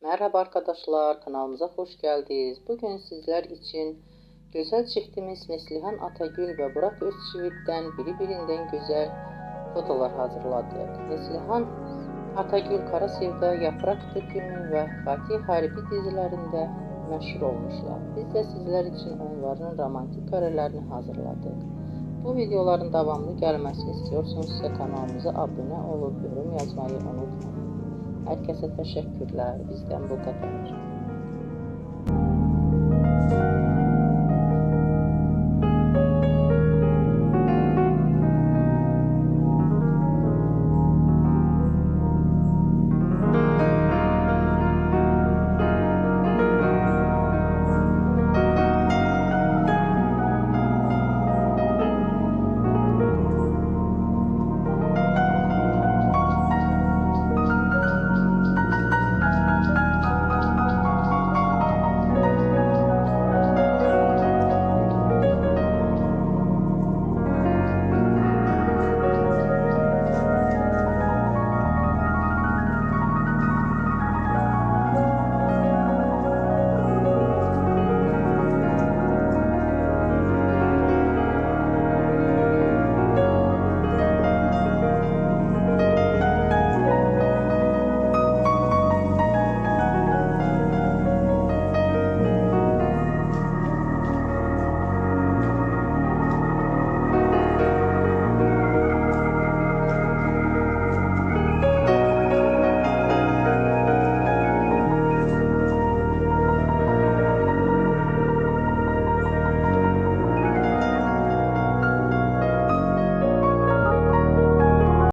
Merhaba arkadaşlar, kanalımıza hoş geldiniz. Bugün sizler için güzel çiftimiz Neslihan Atagül ve Burak Özçivit'ten birbirinden güzel fotolar hazırladık. Neslihan Atagül Kara Sevda, Yaprak Dökümü ve Fatih Harbi dizilerinde meşhur olmuşlar. Biz de sizler için onların romantik karelerini hazırladık. Bu videoların devamlı gelmesini istiyorsanız kanalımıza abone olup yorum yazmayı unutmayın. Herkese teşekkürler. Bizden bu kadar.